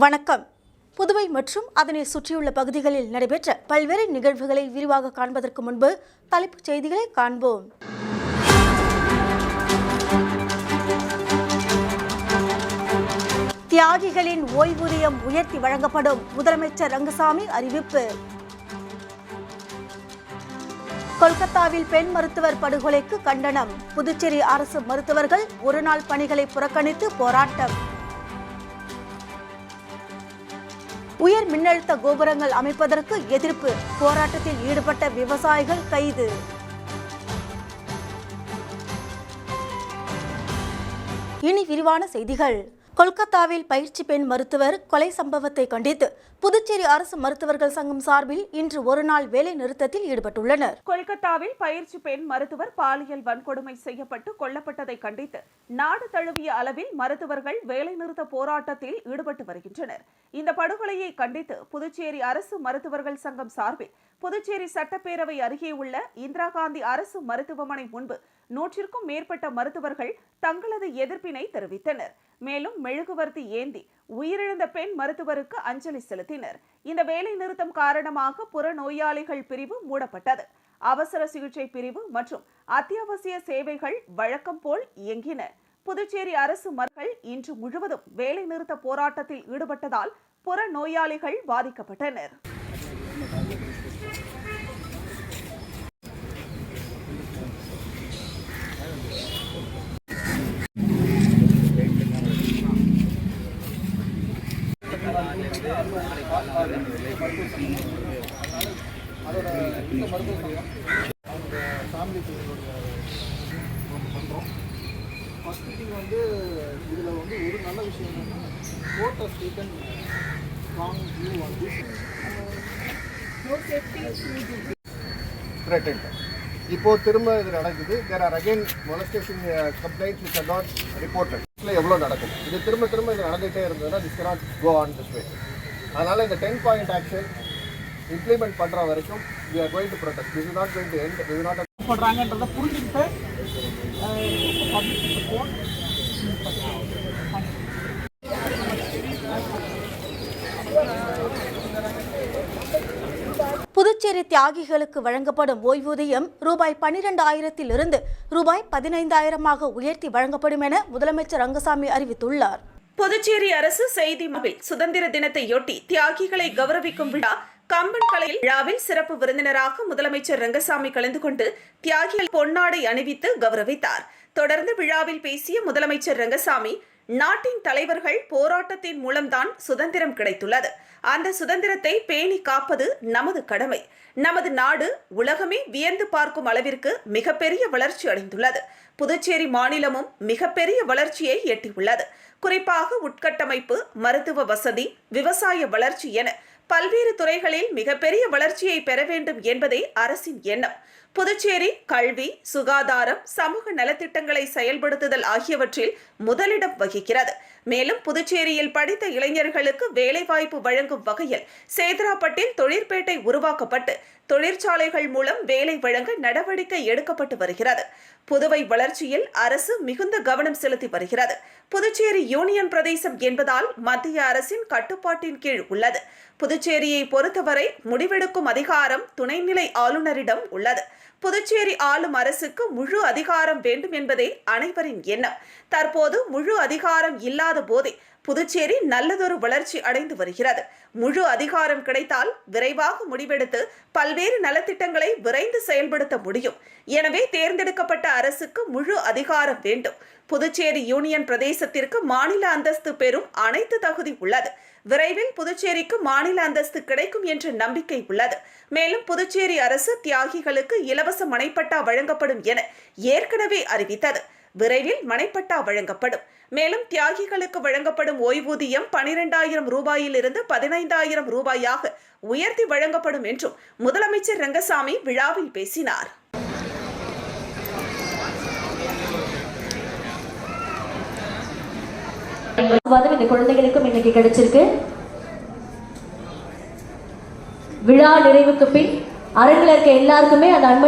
வணக்கம். புதுவை மற்றும் அதனை சுற்றியுள்ள பகுதிகளில் நடைபெற்ற பல்வேறு நிகழ்வுகளை விரிவாக காண்பதற்கு முன்பு தலைப்புச் செய்திகளை காண்போம். தியாகிகளின் ஓய்வூதியம் உயர்த்தி வழங்கப்படும், முதலமைச்சர் ரங்கசாமி அறிவிப்பு. கொல்கத்தாவில் பெண் மருத்துவர் படுகொலைக்கு கண்டனம், புதுச்சேரி அரசு மருத்துவர்கள் ஒருநாள் பணிகளை புறக்கணித்து போராட்டம். உயர் மின்னழுத்த கோபுரங்கள் அமைப்பதற்கு எதிர்ப்பு, போராட்டத்தில் ஈடுபட்ட விவசாயிகள் கைது. இனி விரிவான செய்திகள். கொல்கத்தாவில் பயிற்சி பெண் மருத்துவர் கொலை சம்பவத்தை கண்டித்து புதுச்சேரி அரசு மருத்துவர்கள் சங்கம் சார்பில் இன்று ஒருநாள் வேலை நிறுத்தத்தில் ஈடுபட்டுள்ளனர். கொல்கத்தாவில் பயிற்சி பெண் மருத்துவர் பாலியல் வன்கொடுமை செய்யப்பட்டு கொல்லப்பட்டதை கண்டித்து நாடு தழுவிய அளவில் மருத்துவர்கள் வேலைநிறுத்த போராட்டத்தில் ஈடுபட்டு வருகின்றனர். இந்த படுகொலையை கண்டித்து புதுச்சேரி அரசு மருத்துவர்கள் சங்கம் சார்பில் புதுச்சேரி சட்டப்பேரவை அருகே உள்ள இந்திரா காந்தி அரசு மருத்துவமனை முன்பு 100க்கும் மேற்பட்ட மருத்துவர்கள் தங்களது எதிர்ப்பினை தெரிவித்தனர். மேலும் மெழுகுவர்த்தி ஏந்தி உயிரிழந்த பெண் மருத்துவருக்கு அஞ்சலி செலுத்தினர். இந்த வேலை நிறுத்தம் காரணமாக புறநோயாளிகள் பிரிவு மூடப்பட்டது. அவசர சிகிச்சை பிரிவு மற்றும் அத்தியாவசிய சேவைகள் வழக்கம் போல் இயங்கின. புதுச்சேரி அரசு மருத்துவர்கள் இன்று முழுவதும் வேலை நிறுத்த போராட்டத்தில் ஈடுபட்டதால் புறநோயாளிகள் பாதிக்கப்பட்டனர். அதோட இந்த மருத்துவம் அவங்க ஃபேமிலிக்கு பண்ணுறோம். ஃபஸ்ட்டு திங் இதில் ஒரு நல்ல விஷயம் என்னென்னா court of taken strong view threatened. இப்போது திரும்ப இது நடக்குது. There are again molestation complaints which are not reported. எவ்வளோ நடக்கும், இது திரும்ப இது நடந்துகிட்டே இருந்ததுன்னா this cannot go on this way. அதனால் இந்த 10 point ஆக்ஷன் இம்ப்ளிமெண்ட் பண்ணுற வரைக்கும் we are going to protest. This is not going to end. This is not பண்ணுறாங்கன்றதை புரிஞ்சுக்கிட்டு புதுச்சேரி தியாகிகளுக்கு வழங்கப்படும் ஓய்வூதியம் ரூபாய் 12,000 ரூபாய் 15,000 உயர்த்தி வழங்கப்படும் என முதலமைச்சர் ரங்கசாமி அறிவித்துள்ளார். புதுச்சேரி அரசு செய்தி மபில் சுதந்திர தினத்தையொட்டி தியாகிகளை கௌரவிக்கும் விழா கம்பன் கலையில் விழாவில் சிறப்பு விருந்தினராக முதலமைச்சர் ரங்கசாமி கலந்து கொண்டு தியாகிகள் பொன்னாடை அணிவித்து கௌரவித்தார். தொடர்ந்து விழாவில் பேசிய முதலமைச்சர் ரங்கசாமி, நாட்டின் தலைவர்கள் போராட்டத்தின் மூலம்தான் சுதந்திரம் கிடைத்துள்ளது. அந்த சுதந்திரத்தை பேணி காப்பது நமது கடமை. நமது நாடு உலகமே வியந்து பார்க்கும் அளவிற்கு மிகப்பெரிய வளர்ச்சி அடைந்துள்ளது. புதுச்சேரி மாநிலமும் மிகப்பெரிய வளர்ச்சியை எட்டியுள்ளது. குறிப்பாக உட்கட்டமைப்பு, மருத்துவ வசதி, விவசாய வளர்ச்சி என பல்வேறு துறைகளில் மிகப்பெரிய வளர்ச்சியை பெற வேண்டும் என்பதே அரசின் எண்ணம். புதுச்சேரி கல்வி, சுகாதாரம், சமூக நலத்திட்டங்களை செயல்படுத்துதல் ஆகியவற்றில் முதலிடம் வகிக்கிறது. மேலும் புதுச்சேரியில் படித்த இளைஞர்களுக்கு வேலைவாய்ப்பு வழங்கும் வகையில் சேதராப்பட்டில் தொழிற்பேட்டை உருவாக்கப்பட்டு தொழிற்சாலைகள் மூலம் வேலை வழங்க நடவடிக்கை எடுக்கப்பட்டு வருகிறது. புதுவை வளர்ச்சியில் அரசு மிகுந்த கவனம் செலுத்தி வருகிறது. புதுச்சேரி யூனியன் பிரதேசம் என்பதால் மத்திய அரசின் கட்டுப்பாட்டின் கீழ் உள்ளது. புதுச்சேரியை பொறுத்தவரை முடிவெடுக்கும் அதிகாரம் துணைநிலை ஆளுநரிடம் உள்ளது. புதுச்சேரி ஆளும் அரசுக்கு முழு அதிகாரம் வேண்டும் என்பதே அனைவரின் எண்ணம். தற்போது முழு அதிகாரம் இல்லாத போதே புதுச்சேரி நல்லதொரு வளர்ச்சி அடைந்து வருகிறது. முழு அதிகாரம் கிடைத்தால் விரைவாக முடிவெடுத்து பல்வேறு நலத்திட்டங்களை விரைந்து செயல்படுத்த முடியும். எனவே தேர்ந்தெடுக்கப்பட்ட அரசுக்கு முழு அதிகாரம் வேண்டும். புதுச்சேரி யூனியன் பிரதேசத்திற்கு மாநில அந்தஸ்து பெறும் அனைத்து தகுதி உள்ளது. விரைவில் புதுச்சேரிக்கு மாநில அந்தஸ்து கிடைக்கும் என்ற நம்பிக்கை உள்ளது. மேலும் புதுச்சேரி அரசு தியாகிகளுக்கு இலவச மனைப்பட்டா வழங்கப்படும் என ஏற்கனவே அறிவித்தது. விரைவில் மனைப்பட்டா வழங்கப்படும். மேலும் தியாகிகளுக்கு வழங்கப்படும் ஓய்வூதியம் 12,000 ரூபாயிலிருந்து 15,000 ரூபாயாக உயர்த்தி வழங்கப்படும் என்றும் முதலமைச்சர் ரங்கசாமி விழாவில் பேசினார். இந்த குழந்தைகளுக்கும் இன்னைக்கு கிடைச்சிருக்கு. விழா நிறைவுக்கு பின் அரங்கில் இருக்க எல்லாருக்குமே அந்த அன்பு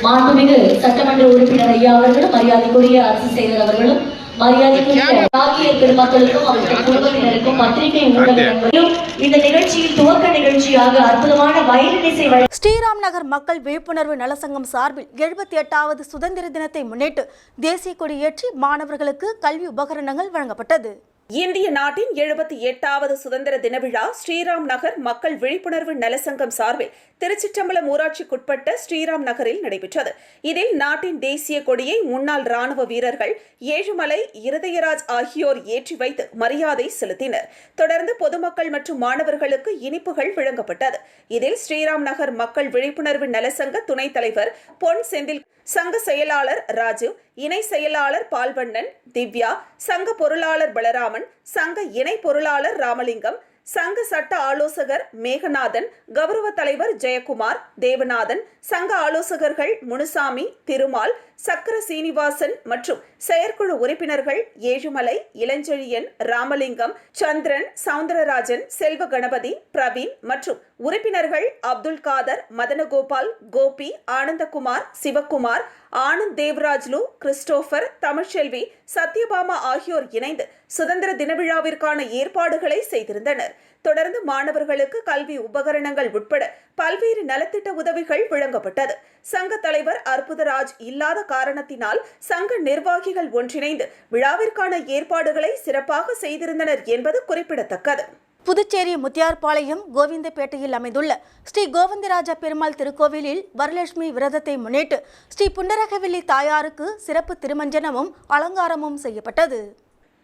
மாண்புமிகு சட்டமன்ற உறுப்பினர் ஐயா அவர்களும் மரியாதைக்குரிய அரசு செயலர் அவர்களும் மரியாதைக்குரிய ஆகிய பெருமக்களுக்கும் அவருடைய குடும்பத்தினருக்கும் பத்திரிகை ஊடகங்களும் இந்த நிகழ்ச்சியில் துவக்க நிகழ்ச்சியாக அற்புதமான வயலின் இசை ஸ்ரீராம் நகர் மக்கள் விழிப்புணர்வு நலசங்கம் சார்பில் 78வது சுதந்திர தினத்தை முன்னிட்டு தேசிய கொடி ஏற்றி மாணவர்களுக்கு கல்வி உபகரணங்கள் வழங்கப்பட்டது. இந்திய நாட்டின் 78வது சுதந்திர தின விழா ஸ்ரீராம் நகர் மக்கள் விழிப்புணர்வு நலசங்கம் சார்பில் திருச்சிற்றம்பலம் ஊராட்சிக்குட்பட்ட ஸ்ரீராம் நகரில் நடைபெற்றது. இதில் நாட்டின் தேசிய கொடியை முன்னாள் ராணுவ வீரர்கள் ஏழுமலை இருதயராஜ் ஆகியோர் ஏற்றி வைத்து மரியாதை செலுத்தினர். தொடர்ந்து பொதுமக்கள் மற்றும் மாணவர்களுக்கு இனிப்புகள் வழங்கப்பட்டது. இதில் ஸ்ரீராம் நகர் மக்கள் விழிப்புணர்வு நலசங்க துணைத் தலைவர் பொன் செந்தில், சங்க செயலாளர் ராஜு, இணை செயலாளர் பால்வண்ணன், திவ்யா, சங்க பொருளாளர் பலராமன், சங்க இணை பொருளாளர் ராமலிங்கம், சங்க சட்ட ஆலோசகர் மேகநாதன், கௌரவ தலைவர் ஜெயக்குமார், தேவநாதன், சங்க ஆலோசகர்கள் முனுசாமி, திருமால், சக்கர சீனிவாசன் மற்றும் செயற்குழு உறுப்பினர்கள் ஏழுமலை, இளஞ்செழியன், ராமலிங்கம், சந்திரன், சவுந்தரராஜன், செல்வ கணபதி, பிரவீன் மற்றும் உறுப்பினர்கள் அப்துல் காதர், மதனகோபால், கோபி, ஆனந்தகுமார், சிவக்குமார், ஆனந்த் தேவராஜ்லு, கிறிஸ்டோபர், தமிழ்ச்செல்வி, சத்யபாமா ஆகியோர் இணைந்து சுதந்திர தின விழாவிற்கான ஏற்பாடுகளை செய்திருந்தனர். தொடர்ந்து மாணவர்களுக்கு கல்வி உபகரணங்கள் உட்பட பல்வேறு நலத்திட்ட உதவிகள் வழங்கப்பட்டது. சங்க தலைவர் அற்புதராஜ் இல்லாத காரணத்தினால் சங்க நிர்வாகிகள் ஒன்றிணைந்து விழாவிற்கான ஏற்பாடுகளை சிறப்பாக செய்திருந்தனர் என்பது குறிப்பிடத்தக்கது. புதுச்சேரி முத்தியார்பாளையம் கோவிந்தப்பேட்டையில் அமைந்துள்ள ஸ்ரீ கோவிந்தராஜ பெருமாள் திருக்கோவிலில் வரலட்சுமி விரதத்தை முன்னிட்டு ஸ்ரீ புண்டரகவல்லி தாயாருக்கு சிறப்பு திருமஞ்சனமும் அலங்காரமும் செய்யப்பட்டது.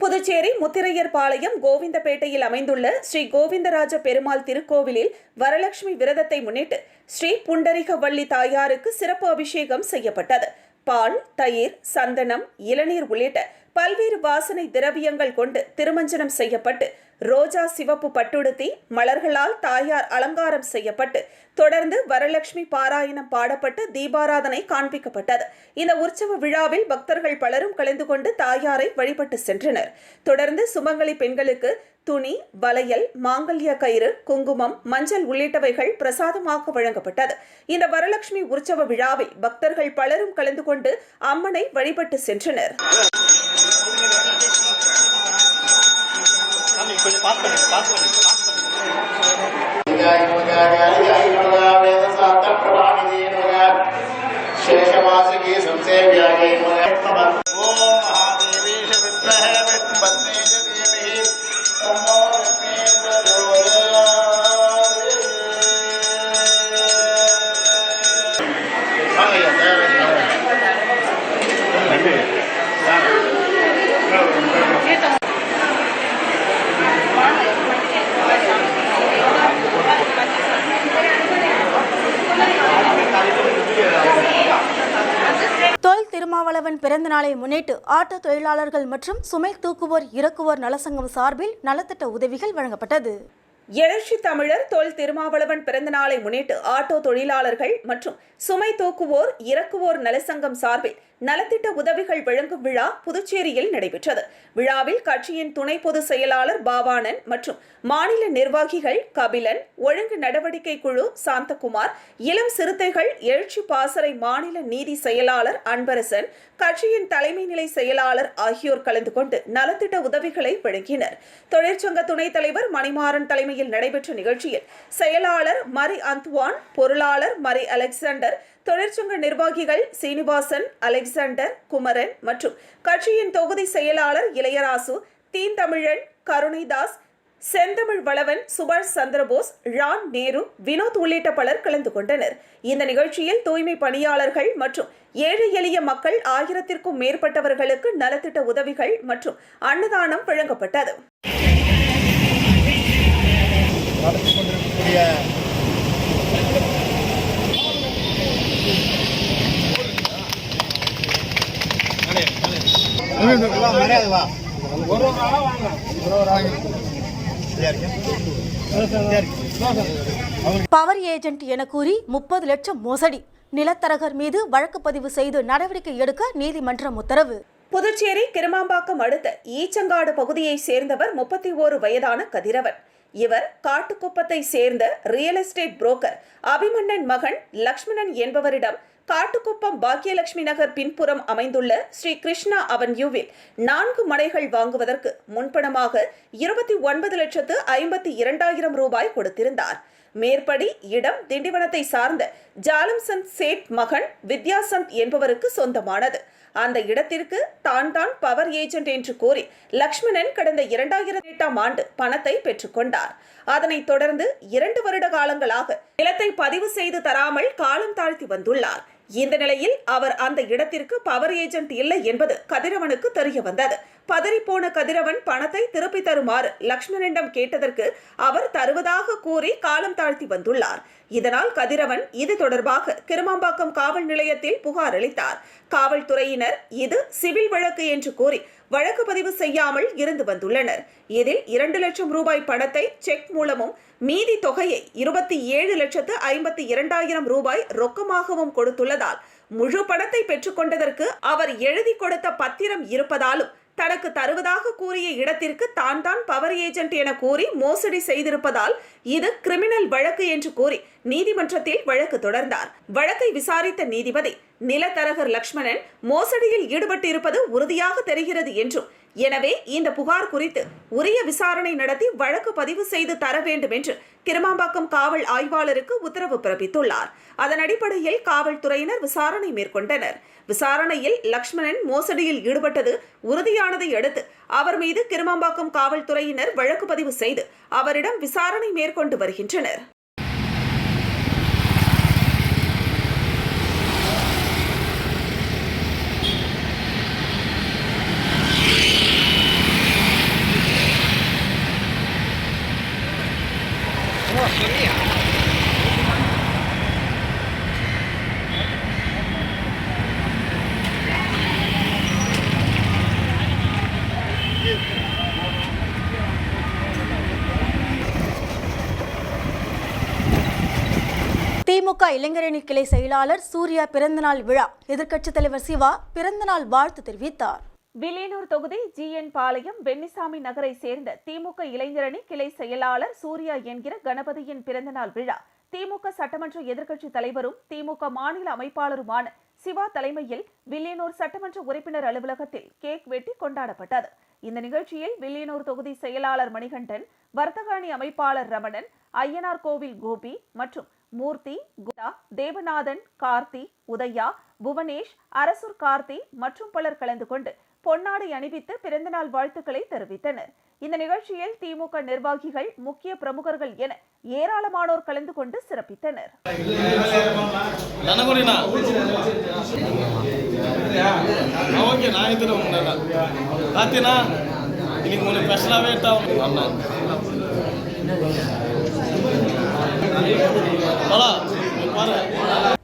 புதுச்சேரி முத்திரையர்பாளையம் கோவிந்தப்பேட்டையில் அமைந்துள்ள ஸ்ரீ கோவிந்தராஜ பெருமாள் திருக்கோவிலில் வரலட்சுமி விரதத்தை முன்னிட்டு ஸ்ரீ புண்டரிகவல்லி தாயாருக்கு சிறப்பு அபிஷேகம் செய்யப்பட்டது. பால், தயிர், சந்தனம், இளநீர் உள்ளிட்ட பல்வேறு வாசனை திரவியங்கள் கொண்டு திருமஞ்சனம் செய்யப்பட்டு ரோஜா சிவப்பு பட்டுடுத்தி மலர்களால் தாயார் அலங்காரம் செய்யப்பட்டு தொடர்ந்து வரலட்சுமி பாராயணம் பாடப்பட்டு தீபாராதனை காண்பிக்கப்பட்டது. இந்த உற்சவ விழாவில் பக்தர்கள் பலரும் கலந்து கொண்டு தாயாரை வழிபட்டு சென்றனர். தொடர்ந்து சுமங்கலி பெண்களுக்கு துணி, வளையல், மாங்கல்ய கயிறு, குங்குமம், மஞ்சள் உள்ளிட்டவைகள் பிரசாதமாக வழங்கப்பட்டது. இந்த வரலட்சுமி உற்சவ விழாவில் பக்தர்கள் பலரும் கலந்து கொண்டு அம்மனை வழிபட்டு சென்றனர். தொல் திருமாவளவன் பிறந்த நாளை முன்னிட்டு ஆட்டோ தொழிலாளர்கள் மற்றும் சுமை தூக்குவோர் இறக்குவோர் நலசங்கம் சார்பில் நலத்திட்ட உதவிகள் வழங்கப்பட்டது. எழுச்சி தமிழர் தொல் திருமாவளவன் பிறந்த நாளை முன்னிட்டு ஆட்டோ தொழிலாளர்கள் மற்றும் சுமை தூக்குவோர் இறக்குவோர் நலசங்கம் சார்பில் நலத்திட்ட உதவிகள் வழங்கும் விழா புதுச்சேரியில் நடைபெற்றது. விழாவில் கட்சியின் துணை பொதுச் செயலாளர் பாவானன் மற்றும் மாநில நிர்வாகிகள் கபிலன், ஒழுங்கு நடவடிக்கை குழு சாந்தகுமார், இளம் சிறுத்தைகள் எழுச்சி பாசறை மாநில நீதி செயலாளர் அன்பரசன், கட்சியின் தலைமை நிலை செயலாளர் ஆகியோர் கலந்து கொண்டு நலத்திட்ட உதவிகளை வழங்கினர். தொழிற்சங்க துணைத் தலைவர் மணிமாறன் தலைமையில் நடைபெற்ற நிகழ்ச்சியில் செயலாளர் மரி அந்துவான், பொருளாளர் மரி அலெக்சாண்டர், தொழிற்சங்க நிர்வாகிகள் சீனிவாசன், அலெக்சாண்டர், குமரன் மற்றும் கட்சியின் தொகுதி செயலாளர் இளையராசு, தீந்தமிழன், கருணைதாஸ், செந்தமிழ் வளவன், சுபாஷ் சந்திரபோஸ், ரான் நேரு, வினோத் உள்ளிட்ட பலர் கலந்து கொண்டனர். இந்த நிகழ்ச்சியில் தூய்மை பணியாளர்கள் மற்றும் ஏழை எளிய மக்கள் 1000க்கும் மேற்பட்டவர்களுக்கு நலத்திட்ட உதவிகள் மற்றும் அன்னதானம் வழங்கப்பட்டது. பவர் ஏஜென்ட் என கூறி 30 லட்சம் மோசடி, நிலத்தரகர் மீது வழக்கு பதிவு செய்து நடவடிக்கை எடுக்க நீதிமன்றம் உத்தரவு. புதுச்சேரி கிருமாம்பாக்கம் அடுத்த ஈச்சங்காடு பகுதியை சேர்ந்தவர் 31 வயதான கதிரவன். இவர் காட்டுக்குப்பத்தை சேர்ந்த ரியல் எஸ்டேட் புரோக்கர் அபிமன்னன் மகன் லக்ஷ்மணன் என்பவரிடம் காட்டுக்குப்பம் பாக்கியலட்சுமி நகர் பின்புறம் அமைந்துள்ள ஸ்ரீ கிருஷ்ணா அவென்யூவில் 4 மனைகள் வாங்குவதற்கு முன்பணமாக 29,52,000 ரூபாய் கொடுத்திருந்தார். மேற்படி இடம் திண்டிவனத்தை சார்ந்த ஜாலம்சந்த் சேட் மகன் வித்யாசந்த் என்பவருக்கு சொந்தமானது. அந்த இடத்திற்கு தான் பவர் ஏஜென்ட் என்று கூறி லக்ஷ்மணன் கடந்த 2008ஆம் ஆண்டு பணத்தை பெற்றுக்கொண்டார். அதனைத் தொடர்ந்து 2 வருட காலங்களாக நிலத்தை பதிவு செய்து தராமல் காலம் தாழ்த்தி வந்துள்ளார். இந்த நிலையில் அவர் அந்த இடத்திற்கு பவர் ஏஜென்ட் இல்லை என்பது கதிரவனுக்கு தெரிய வந்தது. பதறிப்போன கதிரவன் பணத்தை திருப்பி தருமாறு லக்ஷ்மணனிடம் கேட்டதற்கு அவர் தருவதாக கூறி காலம் தாழ்த்தி வந்துள்ளார். இதனால் கதிரவன் இது தொடர்பாக கிருமாம்பாக்கம் காவல் நிலையத்தில் புகார் அளித்தார். காவல்துறையினர் இது சிவில் வழக்கு என்று கூறி வழக்கு பதிவு செய்யாமல் இருந்து வந்துள்ளனர். இதில் 2 லட்சம் ரூபாய் பணத்தை செக் மூலமும் மீதி தொகையை 27,52,000 ரூபாய் ரொக்கமாகவும் கொடுத்துள்ளதால் முழு பணத்தை பெற்றுக்கொண்டதற்கு அவர் எழுதி கொடுத்த பத்திரம் இருப்பதாலும் தனக்கு தருவதாக கூறிய இடத்திற்கு தான் பவர் ஏஜென்ட் என கூறி மோசடி செய்திருப்பதால் இது கிரிமினல் வழக்கு என்று கூறி நீதிமன்றத்தில் வழக்கு தொடர்ந்தார். வழக்கை விசாரித்த நீதிபதி நிலத்தரகர் லக்ஷ்மணன் மோசடியில் ஈடுபட்டிருப்பது உறுதியாக தெரிகிறது என்றும், எனவே இந்த புகார் குறித்து உரிய விசாரணை நடத்தி வழக்கு பதிவு செய்து தர வேண்டும் என்று கிருமாம்பாக்கம் காவல் ஆய்வாளருக்கு உத்தரவு பிறப்பித்துள்ளார். அதன் அடிப்படையில் காவல்துறையினர் விசாரணை மேற்கொண்டனர். விசாரணையில் லக்ஷ்மணன் மோசடியில் ஈடுபட்டது உறுதியானதை அடுத்து அவர் மீது கிருமாம்பாக்கம் காவல்துறையினர் வழக்கு பதிவு செய்து அவரிடம் விசாரணை மேற்கொண்டு வருகின்றனர். திமுக இளைஞரணி கிளை செயலாளர் சூர்யா பிறந்தநாள் விழா எதிர்க்கட்சித் தலைவர் சிவா பிறந்தநாள் வாழ்த்து தெரிவித்தார். வில்லியனூர் தொகுதி ஜிஎன் பாளையம் வெண்ணிசாமி நகரை சேர்ந்த திமுக இளைஞரணி கிளை செயலாளர் சூர்யா என்கிற கணபதியின் பிறந்தநாள் விழா திமுக சட்டமன்ற எதிர்க்கட்சித் தலைவரும் திமுக மாநில அமைப்பாளருமான சிவா தலைமையில் வில்லியனூர் சட்டமன்ற உறுப்பினர் அலுவலகத்தில் கேக் வெட்டி கொண்டாடப்பட்டது. இந்த நிகழ்ச்சியில் வில்லியனூர் தொகுதி செயலாளர் மணிகண்டன், வர்த்தகாணி அமைப்பாளர் ரமணன், ஐயனார் கோவில் கோபி மற்றும் மூர்த்தி, குதா, தேவநாதன், கார்த்தி, உதயா, புவனேஷ், அரசூர் கார்த்தி மற்றும் பலர் கலந்து கொண்டு பொன்னாடை அணிவித்து பிறந்தநாள் வாழ்த்துக்களை தெரிவித்தனர். இந்த நிகழ்ச்சியில் திமுக நிர்வாகிகள், முக்கிய பிரமுகர்கள் என ஏராளமானோர் கலந்து கொண்டு சிறப்பித்தனர்.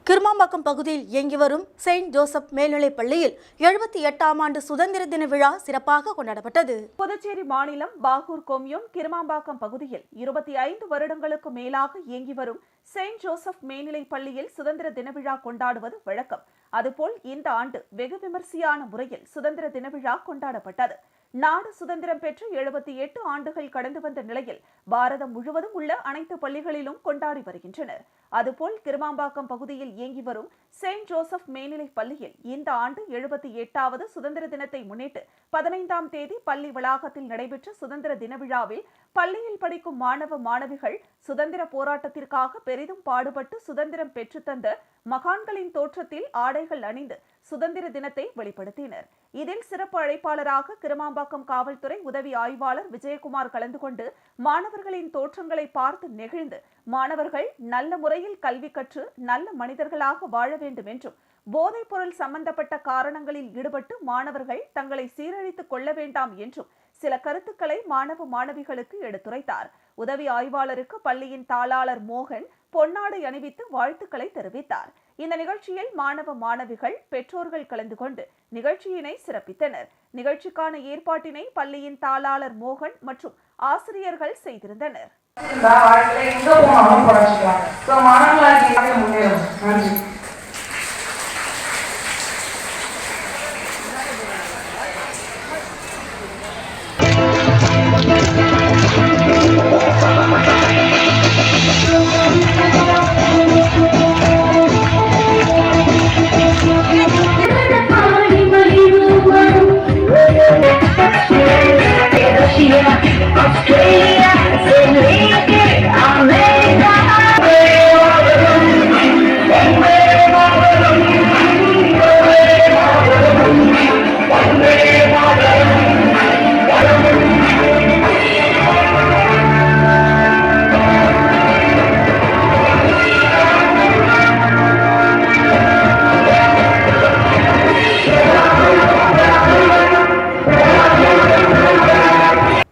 கிருமாம்பாக்கம் பகுதியில் இயங்கி வரும் செயின்ட் ஜோசப் மேல்நிலைப் பள்ளியில் 78ஆம் ஆண்டு சுதந்திர தின விழா சிறப்பாக கொண்டாடப்பட்டது. புதுச்சேரி மாநிலம் பாகூர் கொம்யூன் கிருமாம்பாக்கம் பகுதியில் 25 வருடங்களுக்கு மேலாக இயங்கி வரும் செயின்ட் ஜோசப் மேல்நிலைப் பள்ளியில் சுதந்திர தின விழா கொண்டாடுவது வழக்கம். அதுபோல் இந்த ஆண்டு வெகு விமர்சையான முறையில் சுதந்திர தின விழா கொண்டாடப்பட்டது. நாடு சுதந்திரம் பெற்று 78 ஆண்டுகள் கடந்து வந்த நிலையில் பாரதம் முழுவதும் உள்ள அனைத்து பள்ளிகளிலும் கொண்டாடி வருகின்றனர். அதுபோல் கிருமாம்பாக்கம் பகுதியில் இயங்கி வரும் செயின்ட் ஜோசப் மேல்நிலைப் பள்ளியில் இந்த ஆண்டு 78வது சுதந்திர தினத்தை முன்னிட்டு 15ஆம் தேதி பள்ளி வளாகத்தில் நடைபெற்ற சுதந்திர தின விழாவில் பள்ளியில் படிக்கும் மாணவ மாணவிகள் சுதந்திர போராட்டத்திற்காக பெரிதும் பாடுபட்டு சுதந்திரம் பெற்றுத்தந்த மகான்களின் தோற்றத்தில் ஆடைகள் அணிந்து சுதந்திர தினத்தை வெளிப்படுத்தினர். இதில் சிறப்பு அழைப்பாளராக கிருமாம்பாக்கம் காவல்துறை உதவி ஆய்வாளர் விஜயகுமார் கலந்து கொண்டு மாணவர்களின் தோற்றங்களை பார்த்து நெகிழ்ந்து மாணவர்கள் நல்ல முறையில் கல்வி கற்று நல்ல மனிதர்களாக வாழ வேண்டும் என்றும், போதைப் பொருள் சம்பந்தப்பட்ட காரணங்களில் ஈடுபட்டு மாணவர்கள் தங்களை சீரழித்துக் கொள்ள வேண்டாம் என்றும் சில கருத்துக்களை மாணவ மாணவிகளுக்கு எடுத்துரைத்தார். உதவி ஆய்வாளருக்கு பள்ளியின் தாளாளர் மோகன் பொன்னாடை அணிவித்து வாழ்த்துக்களை தெரிவித்தார். இந்த நிகழ்ச்சியில் மாணவ மாணவிகள், பெற்றோர்கள் கலந்து கொண்டு நிகழ்ச்சியினை சிறப்பித்தனர். நிகழ்ச்சிக்கான ஏற்பாட்டினை பள்ளியின் தாளாளர் மோகன் மற்றும் ஆசிரியர்கள் செய்திருந்தனர்.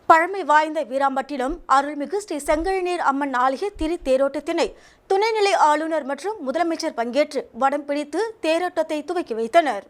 பழமை வாய்ந்த வீராம்பட்டினம் அருள்மிகு ஸ்ரீ செங்கழுநீர் அம்மன் ஆலய திரு தேரோட்டத்தினை துணைநிலை ஆளுநர் மற்றும் முதலமைச்சர் பங்கேற்று வடம் பிடித்து தேரோட்டத்தை துவக்கி வைத்தனர்.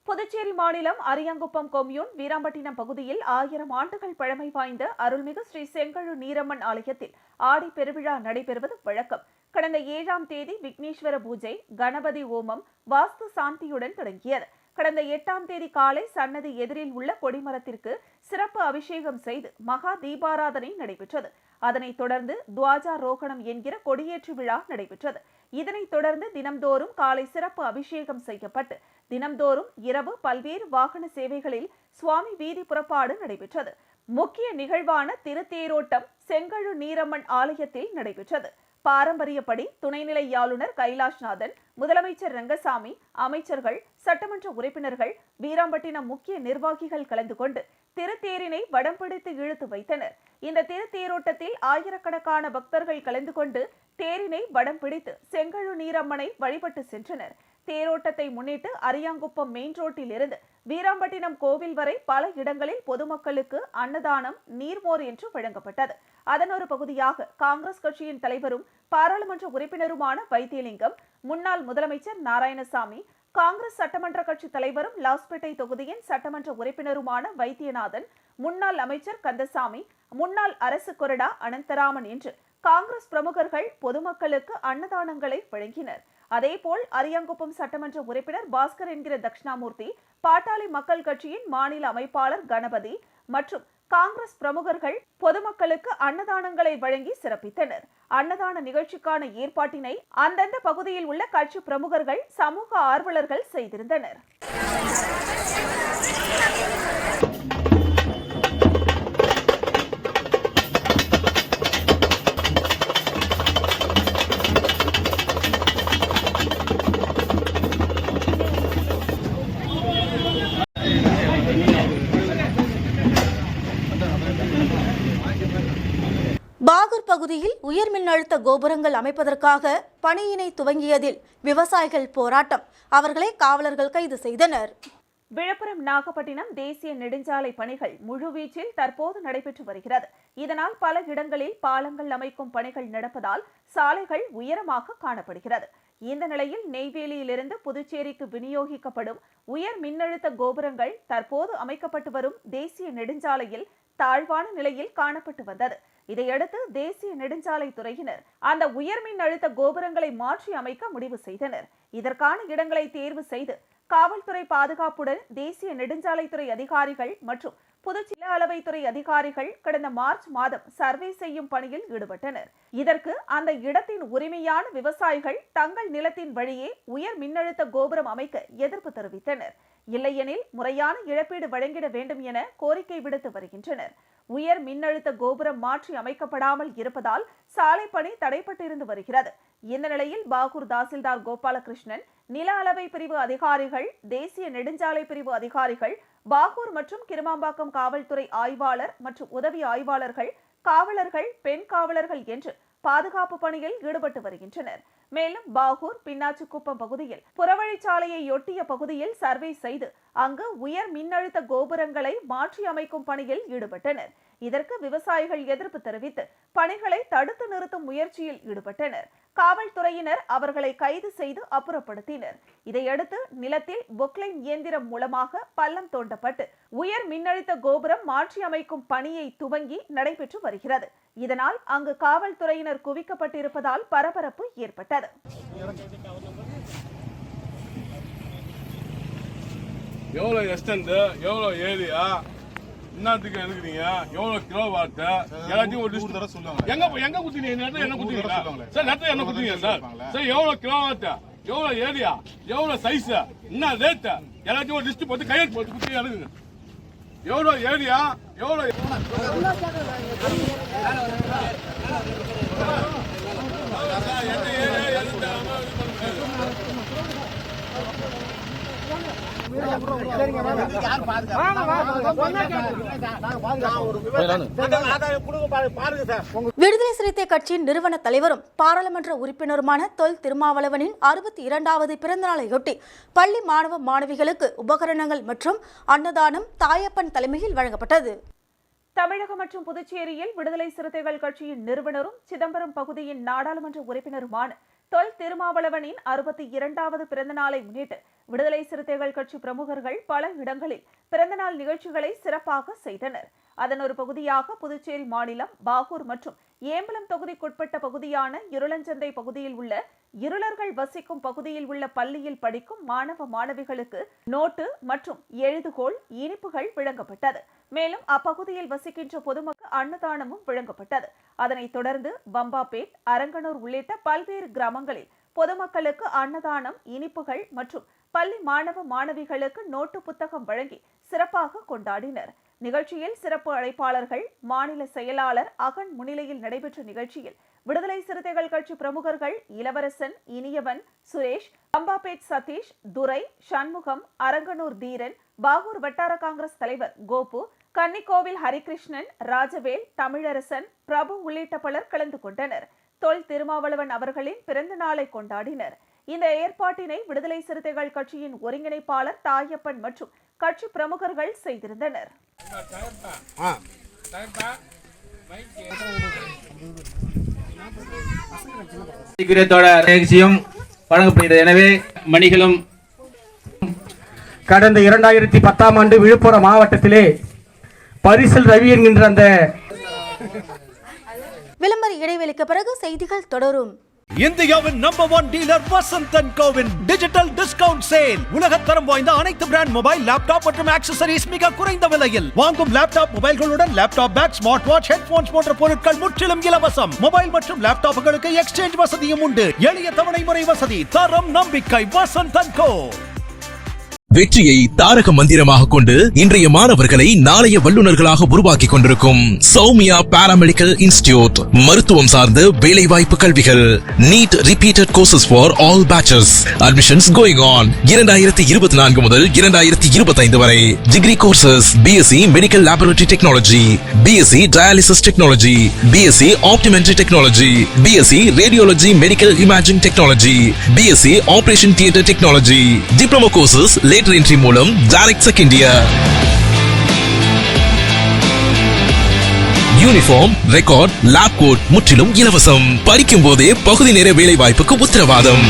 புதுச்சேரி மாநிலம் அரியாங்குப்பம் கொம்யூன் வீராம்பட்டினம் பகுதியில் 1000 ஆண்டுகள் பழமை வாய்ந்த அருள்மிகு ஸ்ரீ செங்கழு நீரம்மன் ஆலயத்தில் ஆடி பெருவிழா நடைபெறுவது வழக்கம். கடந்த 7ஆம் தேதி விக்னேஸ்வர பூஜை, கணபதி ஹோமம், வாஸ்து சாந்தியுடன் தொடங்கியது. கடந்த 8ஆம் தேதி காலை சன்னதி எதிரில் உள்ள கொடிமரத்திற்கு சிறப்பு அபிஷேகம் செய்து மகா தீபாராதனை நடைபெற்றது. அதனைத் தொடர்ந்து துவாஜாரோகணம் என்கிற கொடியேற்று விழா நடைபெற்றது. இதனைத் தொடர்ந்து தினம்தோறும் காலை சிறப்பு அபிஷேகம் செய்யப்பட்டு தினம்தோறும் இரவு பல்வேறு வாகன சேவைகளில் சுவாமி வீதி புறப்பாடு நடைபெற்றது. முக்கிய நிகழ்வான திருத்தேரோட்டம் செங்கழு நீரம்மன் ஆலயத்தில் நடைபெற்றது. பாரம்பரியப்படி துணைநிலை ஆளுநர் கைலாஷ்நாதன், முதலமைச்சர் ரங்கசாமி, அமைச்சர்கள், சட்டமன்ற உறுப்பினர்கள், வீராம்பட்டினம் முக்கிய நிர்வாகிகள் கலந்து கொண்டு திருத்தேரினை வடம் பிடித்து இழுத்து வைத்தனர். இந்த திருத்தேரோட்டத்தில் ஆயிரக்கணக்கான பக்தர்கள் கலந்து கொண்டு தேரினை வடம் பிடித்து செங்கழு நீரம்மனை வழிபட்டு சென்றனர். தேரோட்டத்தை முன்னிட்டு அரியாங்குப்பம் மெயின் ரோட்டில் இருந்து வீராம்பட்டினம் கோவில் வரை பல இடங்களில் பொதுமக்களுக்கு அன்னதானம், நீர்மோர் என்று வழங்கப்பட்டது. அதன் ஒரு பகுதியாக காங்கிரஸ் கட்சியின் தலைவரும் பாராளுமன்ற உறுப்பினருமான வைத்தியலிங்கம், முன்னாள் முதலமைச்சர் நாராயணசாமி, காங்கிரஸ் சட்டமன்ற கட்சி தலைவரும் லாஸ்பேட்டை தொகுதியின் சட்டமன்ற உறுப்பினருமான வைத்தியநாதன், முன்னாள் அமைச்சர் கந்தசாமி, முன்னாள் அரசு கொறடா அனந்தராமன் என்று காங்கிரஸ் பிரமுகர்கள் பொதுமக்களுக்கு அன்னதானங்களை வழங்கினர். அதேபோல் அரியாங்குப்பம் சட்டமன்ற உறுப்பினர் பாஸ்கர் என்கிற தட்சிணாமூர்த்தி, பாட்டாளி மக்கள் கட்சியின் மாநில அமைப்பாளர் கணபதி மற்றும் காங்கிரஸ் பிரமுகர்கள் பொதுமக்களுக்கு அன்னதானங்களை வழங்கி சிறப்பித்தனர். அன்னதான நிகழ்ச்சிக்கான ஏற்பாட்டினை அந்தந்த பகுதியில் உள்ள கட்சி பிரமுகர்கள், சமூக ஆர்வலர்கள் செய்திருந்தனர். பாகூர் பகுதியில் உயர் மின்னழுத்த கோபுரங்கள் அமைப்பதற்காக பணியினை துவங்கியதில் விவசாயிகள் போராட்டம். அவர்களை காவலர்கள் கைது செய்தனர். விழுப்புரம் நாகப்பட்டினம் தேசிய நெடுஞ்சாலை பணிகள் முழுவீச்சில் தற்போது நடைபெற்று வருகிறது. இதனால் பல இடங்களில் பாலங்கள் அமைக்கும் பணிகள் நடப்பதால் சாலைகள் உயரமாக காணப்படுகிறது. இந்த நிலையில் நெய்வேலியிலிருந்து புதுச்சேரிக்கு விநியோகிக்கப்படும் உயர் மின்னழுத்த கோபுரங்கள் தற்போது அமைக்கப்பட்டு வரும் தேசிய நெடுஞ்சாலையில் தாழ்வான நிலையில் காணப்பட்டு வந்தது. இதையடுத்து தேசிய நெடுஞ்சாலை துறையினர் அந்த உயர்மின் அழுத்த கோபுரங்களை மாற்றி அமைக்க முடிவு செய்தனர். இதற்கான இடங்களை தேர்வு செய்து காவல்துறை பாதுகாப்புடன் தேசிய நெடுஞ்சாலைத்துறை அதிகாரிகள் மற்றும் புதுச்சேரி அளவைத்துறை அதிகாரிகள் கடந்த மார்ச் மாதம் சர்வே செய்யும் பணியில் ஈடுபட்டனர். இதற்கு அந்த இடத்தின் உரிமையான விவசாயிகள் தங்கள் நிலத்தின் வழியே உயர் மின்னழுத்த கோபுரம் அமைக்க எதிர்ப்பு தெரிவித்தனர். இல்லையெனில் முறையான இழப்பீடு வழங்கிட வேண்டும் என கோரிக்கை விடுத்து வருகின்றனர். உயர் மின்னழுத்த கோபுரம் மாற்றி அமைக்கப்படாமல் இருப்பதால் சாலை பணி தடைப்பட்டிருந்து வருகிறது. இந்த நிலையில் பாகூர் தாசில்தார் கோபாலகிருஷ்ணன், நில அளவை பிரிவு அதிகாரிகள், தேசிய நெடுஞ்சாலை பிரிவு அதிகாரிகள், பாகூர் மற்றும் கிருமாம்பாக்கம் காவல்துறை ஆய்வாளர் மற்றும் உதவி ஆய்வாளர்கள், காவலர்கள், பெண் காவலர்கள் என்று பாதுகாப்பு பணியில் ஈடுபட்டு வருகின்றனர். மேலும் பாகூர் பின்னாச்சிக்குப்பம் பகுதியில் புறவழிச்சாலையை ஒட்டிய பகுதியில் சர்வே செய்து அங்கு உயர் மின்னழுத்த கோபுரங்களை மாற்றி அமைக்கும் பணியில் ஈடுபட்டனர். இதற்கு விவசாயிகள் எதிர்ப்பு தெரிவித்து பணிகளை தடுத்து நிறுத்தும் முயற்சியில் ஈடுபட்டனர். காவல்துறையினர் அவர்களை கைது செய்து அப்புறப்படுத்தினர். இதையடுத்து நிலத்தில் பொக்லைன் இயந்திரம் மூலமாக பள்ளம் தோண்டப்பட்டு உயர் மின்னழுத்த கோபுரம் மாற்றி அமைக்கும் பணியை துவங்கி நடைபெற்று வருகிறது. இதனால் அங்கு காவல்துறையினர் குவிக்கப்பட்டிருப்பதால் பரபரப்பு ஏற்பட்டது. எவ்வளோ எக்ஸ்டெண்ட், எவ்வளோ ஏரியா, என்னத்துக்கு எடுக்கிறீங்க, எவ்வளோ கிலோ வாட்டு, எல்லாத்தையும் ஒரு லிஸ்ட் தர சொல்லுவாங்க. எங்க குத்தினீங்க? என்ன குத்தினீங்க சார்? நேரத்தை என்ன குத்தினீங்க சார்? சார் எவ்வளோ கிலோ வாட்டு, எவ்வளோ ஏரியா, எவ்வளோ சைஸ், என்ன ரேட்டு, எல்லாத்தையும் ஒரு லிஸ்ட் போட்டு கையெழுத்து போட்டு குத்தி எடுக்குங்க. எவ்வளோ ஏரியா எவ்வளோ விடுதலை சிறுத்தை கட்சியின் நிறுவன தலைவரும் பாராளுமன்ற உறுப்பினருமான தொல் திருமாவளவனின் 62வது பிறந்தநாளையொட்டி பள்ளி மாணவ மாணவிகளுக்கு உபகரணங்கள் மற்றும் அன்னதானம் தாயப்பன் தலைமையில் வழங்கப்பட்டது. தமிழகம் மற்றும் புதுச்சேரியில் விடுதலை சிறுத்தைகள் கட்சியின் நிறுவனரும் சிதம்பரம் பகுதியின் நாடாளுமன்ற உறுப்பினருமான தொல் திருமாவளவனின் 62வது பிறந்தநாளை முன்னிட்டு விடுதலை சிறுத்தைகள் கட்சி பிரமுகர்கள் பல இடங்களில் பிறந்தநாள் நிகழ்ச்சிகளை சிறப்பாக செய்தனர். அதன் ஒரு பகுதியாக புதுச்சேரி மாநிலம் பாகூர் மற்றும் ஏம்பலம் தொகுதிக்குட்பட்ட பகுதியான இருளஞ்சந்தை பகுதியில் உள்ள இருளர்கள் வசிக்கும் பகுதியில் உள்ள பள்ளியில் படிக்கும் மாணவ மாணவிகளுக்கு நோட்டு மற்றும் எழுதுகோள் இனிப்புகள் வழங்கப்பட்டது. மேலும் அப்பகுதியில் வசிக்கின்ற பொதுமக்கள் அன்னதானமும் வழங்கப்பட்டது. அதனைத் தொடர்ந்து பம்பாபேட், அரங்கனூர் உள்ளிட்ட பல்வேறு கிராமங்களில் பொதுமக்களுக்கு அன்னதானம், இனிப்புகள் மற்றும் பள்ளி மாணவ மாணவிகளுக்கு நோட்டு புத்தகம் வழங்கி சிறப்பாக கொண்டாடினர். நிகழ்ச்சியில் சிறப்பு அழைப்பாளர்கள், மாநில செயலாளர் அகன் முன்னிலையில் நடைபெற்ற நிகழ்ச்சியில் விடுதலை சிறுத்தைகள் கட்சி பிரமுகர்கள் இளவரசன், இனியவன், சுரேஷ், பம்பாபேட் சதீஷ், துரை, சண்முகம், அரங்கனூர் தீரன், பாகூர் வட்டார காங்கிரஸ் தலைவர் கோபு, கன்னிக்கோவில் ஹரிகிருஷ்ணன், ராஜவேல், தமிழரசன், பிரபு உள்ளிட்ட பலர் கலந்து கொண்டனர். தொல் திருமாவளவன் அவர்களின் பிறந்த நாளை கொண்டாடினர். இந்த ஏற்பாட்டினை விடுதலை சிறுத்தைகள் கட்சியின் ஒருங்கிணைப்பாளர் தாயப்பன் மற்றும் கட்சி பிரமுகர்கள் செய்திருந்தனர். வழங்கப்படுகிறது. எனவே மணிகளும் கடந்த 2010ஆம் ஆண்டு விழுப்புரம் மாவட்டத்திலே பரிசல் ரவி என்கின்ற அந்த விளம்பர இடைவெளிக்கு பிறகு செய்திகள் தொடரும். இந்தியாவின் நம்பர் 1 டீலர் வசந்த் அண்ட் கோவின் டிஜிட்டல் டிஸ்கவுண்ட் சேல். உலகத்தரம் வாய்ந்த அனைத்து பிராண்ட் மொபைல், லேப்டாப் மற்றும் ஆக்சசரிஸ் மிக குறைந்த விலையில். வாங்கும் லேப்டாப் மொபைல்களுடன் laptop bag, smart watch, headphones போன்ற பொருட்கள் முற்றிலும் இலவசம். மொபைல் மற்றும் லேப்டாப்புகளுக்கு எக்ஸ்சேஞ்ச் வசதியும் உண்டு. எளிய தவணை முறை வசதி. தரம், நம்பிக்கை. வசந்த் அண்ட் கோ. வெற்றியை தாரக மந்திரமாக கொண்டு இன்றைய மாணவர்களை நாளைய வல்லுநர்களாக உருவாக்கி கொண்டிருக்கும் சௌமியா பாராமெடிக்கல் இன்ஸ்டிடியூட். மருத்துவம் சார்ந்த வேலை வாய்ப்பு கல்விகள். NEET repeated courses for all batches. Admissions going on. 2024 முதல் 2025 வரை. Degree courses BSc medical laboratory technology, BSc dialysis technology, BSc optometry technology, BSc radiology medical imaging technology, BSc operation theatre technology. Diploma courses entry மூலம் direct second year. Uniform, record, lab coat முற்றிலும் இலவசம். படிக்கும் போதே பகுதி நேர வேலை வாய்ப்புக்கு உத்தரவாதம்.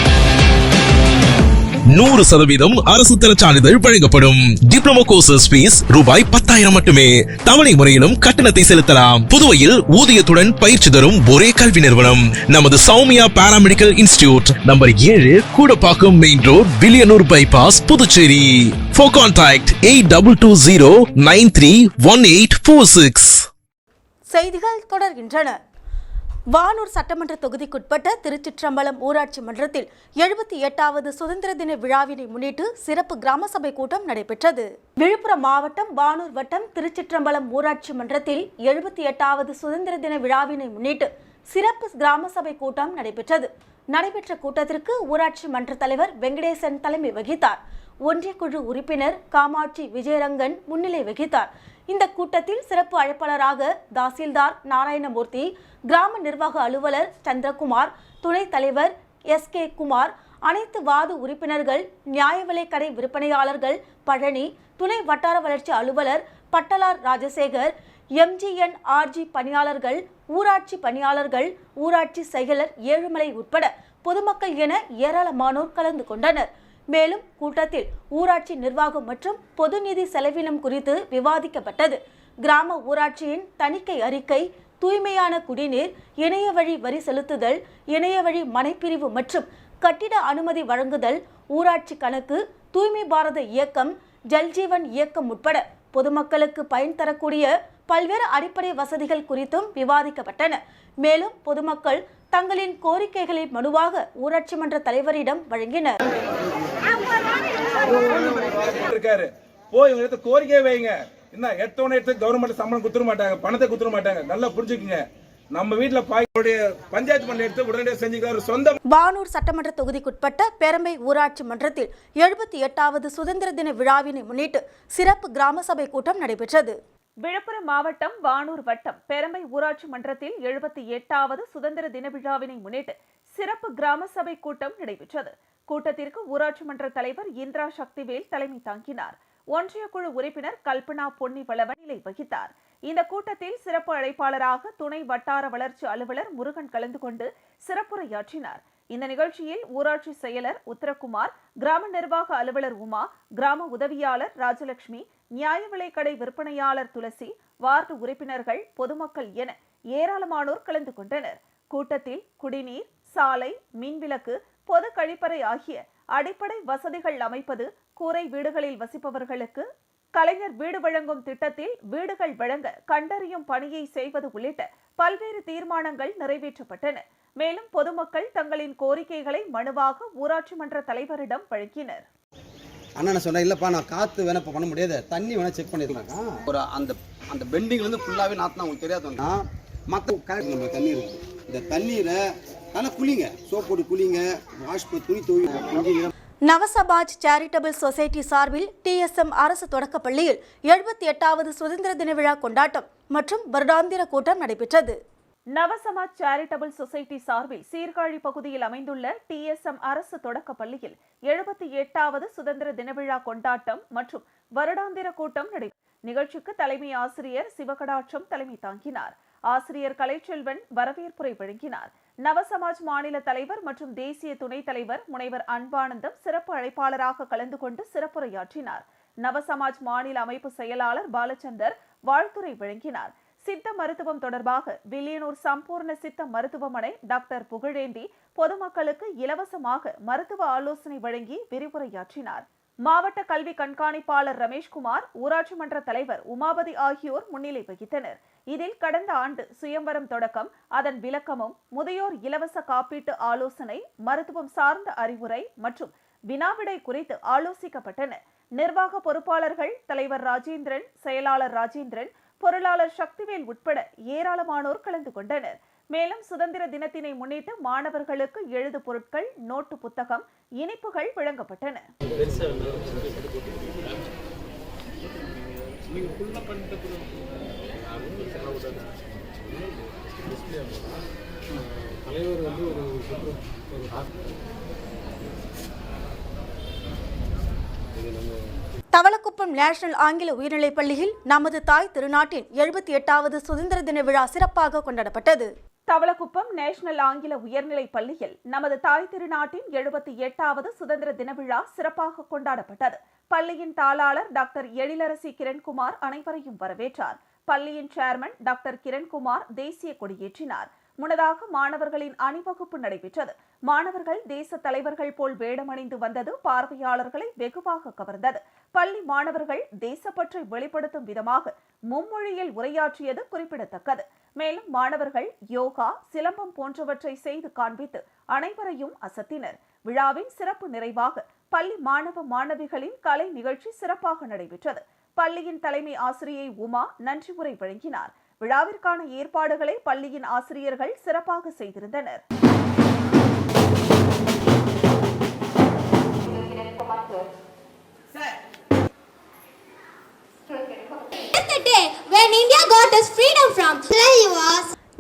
100% அரசு தர சான்றிதழ் வழங்கப்படும். டிப்ளமோ கோர்சஸ் ஃபீஸ் ரூபாய் 10,000 மட்டுமே. தவணை முறையிலும் கட்டணத்தை செலுத்தலாம். புதுவையில் ஊதியத்துடன் பயிற்சி தரும் ஒரே கல்வி நிறுவனம் நமது Soumya paramedical institute. Number 7, Koodapakkam main road, Villianur bypass, Puducherry. For contact 8220931846. செய்திகள் தொடர்கின்றன. வானூர் சட்டமன்ற தொகுதிக்குட்பட்ட திருச்சிற்றம்பலம் ஊராட்சி மன்றத்தில் 78வது சுதந்திர தின விழாவினை முன்னிட்டு சிறப்பு கிராம சபை கூட்டம் நடைபெற்றது. விழுப்புரம் மாவட்டம் வானூர் வட்டம் திருச்சிற்றம்பலம் ஊராட்சி மன்றத்தில் 78வது சுதந்திர தின விழாவினை முன்னிட்டு சிறப்பு கிராம சபை கூட்டம் நடைபெற்றது. நடைபெற்ற கூட்டத்திற்கு ஊராட்சி மன்ற தலைவர் வெங்கடேசன் தலைமை வகித்தார். ஒன்றிய குழு உறுப்பினர் காமாட்சி விஜயரங்கன் முன்னிலை வகித்தார். இந்த கூட்டத்தில் சிறப்பு அழைப்பாளராக தாசில்தார் நாராயணமூர்த்தி, கிராம நிர்வாக அலுவலர் சந்திரகுமார், துணைத் தலைவர் SK குமார், அனைத்து வார்டு உறுப்பினர்கள், நியாய விலைக் கடை விற்பனையாளர்கள் பழனி, துணை வட்டார வளர்ச்சி அலுவலர் பட்டலார் ராஜசேகர், MGNRG பணியாளர்கள், ஊராட்சி பணியாளர்கள், ஊராட்சி செயலர் ஏழுமலை உட்பட பொதுமக்கள் என ஏராளமானோர் கலந்து கொண்டனர். மேலும் கூட்டத்தில் ஊராட்சி நிர்வாகம் மற்றும் பொது நிதி செலவினம் குறித்து விவாதிக்கப்பட்டது. கிராம ஊராட்சியின் தணிக்கை அறிக்கை, தூய்மையான குடிநீர், இணைய வழி வரி செலுத்துதல், இணைய வழி மனைப்பிரிவு மற்றும் கட்டிட அனுமதி வழங்குதல், ஊராட்சி கணக்கு, தூய்மை பாரத இயக்கம், ஜல்ஜீவன் இயக்கம் உட்பட பொதுமக்களுக்கு பயன் தரக்கூடிய பல்வேறு அடிப்படை வசதிகள் குறித்தும் விவாதிக்கப்பட்டன. மேலும் பொதுமக்கள் தங்களின் கோரிக்கைகளை மனுவாக ஊராட்சி மன்ற தலைவரிடம் வழங்கினர். போய் கோரிக்கை வைங்க, என்ன எடுத்தோடனே எடுத்து கவர்மெண்ட் சம்பளம் கொடுத்துட மாட்டாங்க, பணத்தை கொடுத்துட மாட்டாங்க. நல்லா புரிஞ்சுக்குங்க. நம்ம வீட்டுல பஞ்சாயத்து பண்ண எடுத்து உடனடியாக செஞ்சுக்க. சொந்த வானூர் சட்டமன்ற தொகுதிக்குட்பட்ட பெரம்பை ஊராட்சி மன்றத்தில் 78வது சுதந்திர தின விழாவினை முன்னிட்டு சிறப்பு கிராம சபை கூட்டம் நடைபெற்றது. விழுப்புரம் மாவட்டம் வானூர் வட்டம் பெரம்பை ஊராட்சி மன்றத்தில் 78வது சுதந்திர தின விழாவினை முன்னிட்டு சிறப்பு கிராம சபை கூட்டம் நடைபெற்றது. கூட்டத்திற்கு ஊராட்சி மன்ற தலைவர் இந்திரா சக்திவேல் தலைமை தாங்கினார். ஒன்றிய குழு உறுப்பினர் கல்பனா பொன்னிவளவன் முன்னிலை வகித்தார். இந்த கூட்டத்தில் சிறப்பு அழைப்பாளராக துணை வட்டார வளர்ச்சி அலுவலர் முருகன் கலந்து கொண்டு சிறப்புரையாற்றினார். இந்த நிகழ்ச்சியில் ஊராட்சி செயலர் உத்தரகுமார், கிராம நிர்வாக அலுவலர் உமா, கிராம உதவியாளர் ராஜலட்சுமி, நியாய விலைக்கடை விற்பனையாளர் துளசி, வார்டு உறுப்பினர்கள், பொதுமக்கள் என ஏராளமானோர் கலந்து கொண்டனர். கூட்டத்தில் குடிநீர், சாலை, மின்விளக்கு, பொது கழிப்பறை ஆகிய அடிப்படை வசதிகள் அமைப்பது, கூரை வீடுகளில் வசிப்பவர்களுக்கு கலைஞர் வீடு வழங்கும் திட்டத்தில் வீடுகள் வழங்க கண்டறியும் பணியை செய்வது உள்ளிட்ட பல்வேறு தீர்மானங்கள் நிறைவேற்றப்பட்டன. மேலும் பொதுமக்கள் தங்களின் கோரிக்கைகளை மனுவாக ஊராட்சி மன்ற தலைவரிடம் வழங்கினர். அண்ணா சொன்னா இல்லப்பா நான் காத்து வேணா பண்ண முடியாது, தண்ணி வேணா செக் பண்ணிருக்காங்க. ஒரு அந்த பெண்டிங்ல இருந்து ஃபுல்லாவே நாத்தினா உங்களுக்கு தெரியாதுன்னா மக்கள் நம்ம தண்ணி இருக்கு. இந்த தண்ணீரை நல்லா குளிங்க, சோப் போட்டு குளிங்க, வாஷ் பண்ணி துணி துவைங்க. நவசபாஜ் சேரிட்டபிள் சொசைட்டி சார்பில் TSM அரசு தொடக்கப்பள்ளியில் 78வது சுதந்திர தின விழா கொண்டாட்டம் மற்றும் வருடாந்திர கூட்டம் நடைபெற்றது. நவசமாஜ் சேரிட்டபிள் சொசைட்டி சார்பில் சீர்காழி பகுதியில் அமைந்துள்ள TSM அரசு தொடக்கப்பள்ளியில் 78வது சுதந்திர தின விழா கொண்டாட்டம் மற்றும் வருடாந்திர கூட்டம் நடைபெற்றது. நிகழ்ச்சிக்கு தலைமை ஆசிரியர் சிவகடாட்சம் தலைமை தாங்கினார். ஆசிரியர் கலைச்செல்வன் வரவேற்புரை வழங்கினார். நவசமாஜ் மாநில தலைவர் மற்றும் தேசிய துணைத் தலைவர் முனைவர் அன்பானந்தம் சிறப்பு அழைப்பாளராக கலந்து கொண்டு சிறப்புரையாற்றினார். நவசமாஜ் மாநில அமைப்பு செயலாளர் பாலச்சந்தர் வாழ்த்துரை வழங்கினார். சித்த மருத்துவம் தொடர்பாக வில்லியனூர் சம்பூர்ண சித்த மருத்துவமனை டாக்டர் புகழேந்தி பொதுமக்களுக்கு இலவசமாக மருத்துவ ஆலோசனை வழங்கி விரிவுரையாற்றினார். மாவட்ட கல்வி கண்காணிப்பாளர் ரமேஷ்குமார், ஊராட்சி மன்ற தலைவர் உமாபதி ஆகியோர் முன்னிலை வகித்தனர். இதில் கடந்த ஆண்டு சுயம்வரம் தொடக்கம், அதன் விளக்கமும், முதியோர் இலவச காப்பீட்டு ஆலோசனை, மருத்துவம் சார்ந்த அறிவுரை மற்றும் வினாவிடை குறித்து ஆலோசிக்கப்பட்டன. நிர்வாக பொறுப்பாளர்கள் தலைவர் ராஜேந்திரன், செயலாளர் ராஜேந்திரன், பொருளாளர் சக்திவேல் உட்பட ஏராளமானோர் கலந்து கொண்டனர். மேலும் சுதந்திர தினத்தினை முன்னிட்டு மாணவர்களுக்கு எழுது பொருட்கள், நோட்டு புத்தகம், இனிப்புகள் வழங்கப்பட்டன. தவளக்குப்பம் நேஷனல் ஆங்கில உயர்நிலைப் பள்ளியில் நமது தாய் திருநாட்டின் 78வது சுதந்திர தின விழா சிறப்பாக கொண்டாடப்பட்டது. தவளக்குப்பம் நேஷனல் ஆங்கில உயர்நிலைப் பள்ளியில் நமது தாய் திருநாட்டின் 78வது சுதந்திர தின விழா சிறப்பாக கொண்டாடப்பட்டது. பள்ளியின் தாளாளர் டாக்டர் எழிலரசி கிரண்குமார் அனைவரையும் வரவேற்றார். பள்ளியின் சேர்மன் டாக்டர் கிரண்குமார் தேசிய கொடியேற்றினார். முன்னதாக மாணவர்களின் அணிவகுப்பு நடைபெற்றது. மாணவர்கள் தேச தலைவர்கள் போல் வேடமணிந்து வந்தது பார்வையாளர்களை வெகுவாக கவர்ந்தது. பள்ளி மாணவர்கள் தேசப்பற்றை வெளிப்படுத்தும் விதமாக மும்மொழியில் உரையாற்றியது குறிப்பிடத்தக்கது. மேலும் மாணவர்கள் யோகா, சிலம்பம் போன்றவற்றை செய்து காண்பித்து அனைவரையும் அசத்தினர். விழாவின் சிறப்பு நிறைவாக பள்ளி மாணவ மாணவிகளின் கலை நிகழ்ச்சி சிறப்பாக நடைபெற்றது. பள்ளியின் தலைமை ஆசிரியை உமா நன்றி உரை வழங்கினார். விழாவிற்கான ஏற்பாடுகளை பள்ளியின் ஆசிரியர்கள் சிறப்பாக செய்திருந்தனர்.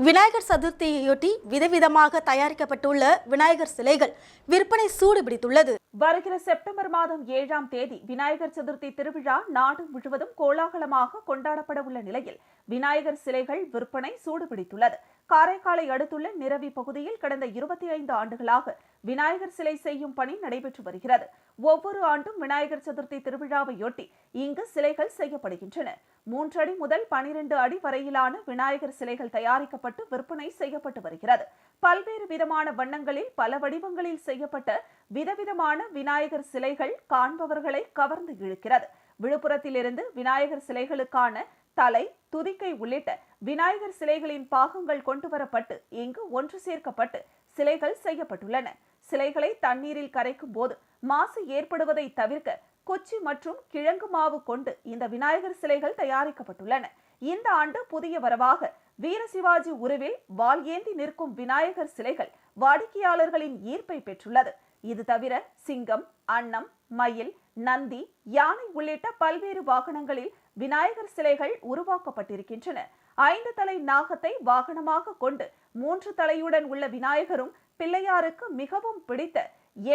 விநாயகர் சதுர்த்தியையொட்டி விதவிதமாக தயாரிக்கப்பட்டுள்ள விநாயகர் சிலைகள் விற்பனை சூடு பிடித்துள்ளது. வருகிற செப்டம்பர் மாதம் 7ஆம் தேதி விநாயகர் சதுர்த்தி திருவிழா நாடு முழுவதும் கோலாகலமாக கொண்டாடப்பட உள்ள நிலையில் விநாயகர் சிலைகள் விற்பனை சூடுபிடித்துள்ளது. காரைக்காலை அடுத்துள்ள நிரவி பகுதியில் கடந்த 25 ஆண்டுகளாக விநாயகர் சிலை செய்யும் பணி நடைபெற்று வருகிறது. ஒவ்வொரு ஆண்டும் விநாயகர் சதுர்த்தி திருவிழாவையொட்டி இங்கு சிலைகள் செய்யப்படுகின்றன. 3 அடி முதல் 12 அடி வரையிலான விநாயகர் சிலைகள் தயாரிக்கப்பட்டு விற்பனை செய்யப்பட்டு வருகிறது. பல்வேறு விதமான வண்ணங்களில் பல வடிவங்களில் செய்யப்பட்ட விதவிதமான விநாயகர் சிலைகள் காண்பவர்களை கவர்ந்து இழுக்கிறது. விழுப்புரத்திலிருந்து விநாயகர் சிலைகளுக்கான தலை, துதிக்கை உள்ளிட்ட விநாயகர் சிலைகளின் பாகங்கள் கொண்டுவரப்பட்டு இங்கு ஒன்று சேர்க்கப்பட்டு சிலைகள் செய்யப்பட்டுள்ளன. சிலைகளை தண்ணீரில் கரைக்கும் போது மாசு ஏற்படுவதை தவிர்க்க குச்சி மற்றும் கிழங்கு மாவு கொண்டு இந்த விநாயகர் சிலைகள் தயாரிக்கப்பட்டுள்ளன. இந்த ஆண்டு புதிய வரவாக வீர சிவாஜி உருவில் வாள் ஏந்தி நிற்கும் விநாயகர் சிலைகள் வாடிக்கையாளர்களின் ஈர்ப்பை பெற்றுள்ளது. இது தவிர சிங்கம், அன்னம், மயில், நந்தி, யானை உள்ளிட்ட பல்வேறு வாகனங்களில் விநாயகர் சிலைகள் உருவாக்கப்பட்டிருக்கின்றன. 5 தலை நாகத்தை வாகனமாக கொண்டு 3 தலையுடன் உள்ள விநாயகரும் பிள்ளையாருக்கு மிகவும் பிடித்த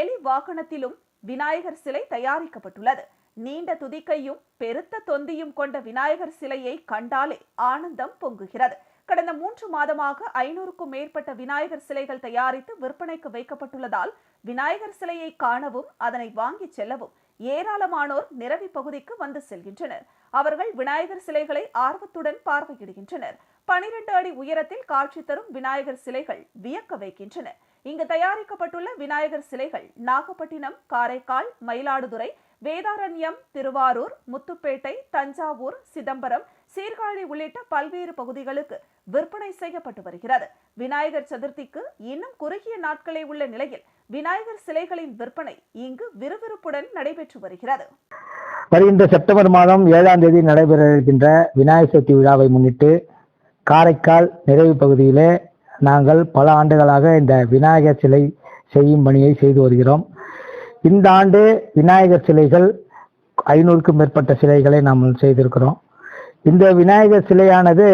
எலி வாகனத்திலும் விநாயகர் சிலை தயாரிக்கப்பட்டுள்ளது. நீண்ட துதிக்கையும் பெருத்த தொந்தியும் கொண்ட விநாயகர் சிலையை கண்டாலே ஆனந்தம் பொங்குகிறது. கடந்த 3 மாதமாக 500க்கும் மேற்பட்ட விநாயகர் சிலைகள் தயாரித்து விற்பனைக்கு வைக்கப்பட்டுள்ளதால் விநாயகர் சிலையை காணவும் அதனை வாங்கி செல்லவும் ஏராளமானோர் நிரவி பகுதிக்கு வந்து செல்கின்றனர். அவர்கள் விநாயகர் சிலைகளை ஆர்வத்துடன் பார்வையிடுகின்றனர். 12 அடி உயரத்தில் காட்சி தரும் விநாயகர் சிலைகள் வியக்க வைக்கின்றன. இங்கு தயாரிக்கப்பட்டுள்ள விநாயகர் சிலைகள் நாகப்பட்டினம், காரைக்கால், மயிலாடுதுறை, வேதாரண்யம், திருவாரூர், முத்துப்பேட்டை, தஞ்சாவூர், சிதம்பரம், சீர்காழி உள்ளிட்ட பல்வேறு பகுதிகளுக்கு விற்பனை செய்யப்பட்டு வருகிறது. விநாயகர் சதுர்த்திக்கு இன்னும் குறுகிய நாட்களே உள்ள நிலையில் விநாயகர் சிலைகளின் விற்பனை இங்கு விறுவிறுப்புடன் நடைபெற்று வருகிறது. வருகின்ற செப்டம்பர் மாதம் 7ஆம் தேதி நடைபெற இருக்கின்ற விநாயகர் சதுர்த்தி விழாவை முன்னிட்டு காரைக்கால் நிறைவு பகுதியிலே நாங்கள் பல ஆண்டுகளாக இந்த விநாயகர் சிலை செய்யும் பணியை செய்து வருகிறோம். இந்த ஆண்டு விநாயகர் சிலைகள் 500க்கும் மேற்பட்ட சிலைகளை நாம் செய்திருக்கிறோம். இந்த விநாயகர் சிலையானது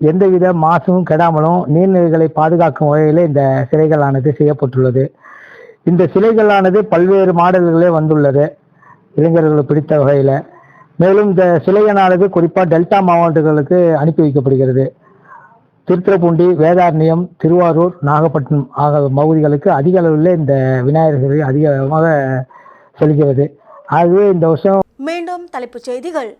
எந்தவித மாசும் கெடாமலும் நீர்நிலைகளை பாதுகாக்கும் வகையில் இந்த சிலைகளானது செய்யப்பட்டுள்ளது. இந்த சிலைகளானது பல்வேறு மாடல்களே வந்துள்ளது இளைஞர்களுக்கு பிடித்த வகையில். மேலும் இந்த சிலைகளானது குறிப்பாக டெல்டா மாவட்டங்களுக்கு அனுப்பி வைக்கப்படுகிறது. திருத்துறைப்பூண்டி, வேதாரண்யம், திருவாரூர், நாகப்பட்டினம் ஆகிய பகுதிகளுக்கு அதிக அளவில் இந்த விநாயகர் சிலை அதிகமாக செல்கிறது. ஆகவே இந்த வருஷம் மீண்டும் தலைப்புச் செய்திகள்.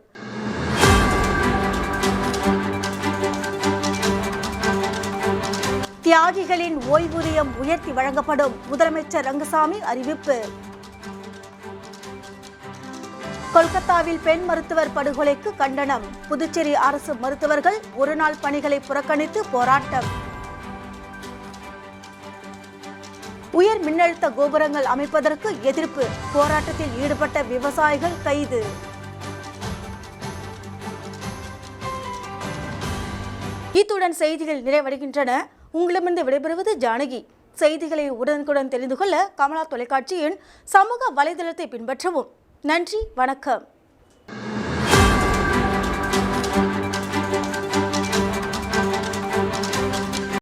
தியாகிகளின் ஓய்வூதியம் உயர்த்தி வழங்கப்படும், முதலமைச்சர் ரங்கசாமி அறிவிப்பு. கொல்கத்தாவில் பெண் மருத்துவர் படுகொலைக்கு கண்டனம். புதுச்சேரி அரசு மருத்துவர்கள் ஒருநாள் பணிகளை புறக்கணித்து போராட்டம். உயர் மின்னழுத்த கோபுரங்கள் அமைப்பதற்கு எதிர்ப்பு. போராட்டத்தில் ஈடுபட்ட விவசாயிகள் கைது. இத்துடன் செய்திகள் நிறைவடைகின்றன. உங்களிடமிருந்து விடைபெறுவது ஜானகி. செய்திகளை உடனுக்குடன் தெரிந்து கொள்ள கமலா தொலைக்காட்சியின் சமூக வலைதளத்தை பின்பற்றவும். நன்றி, வணக்கம்.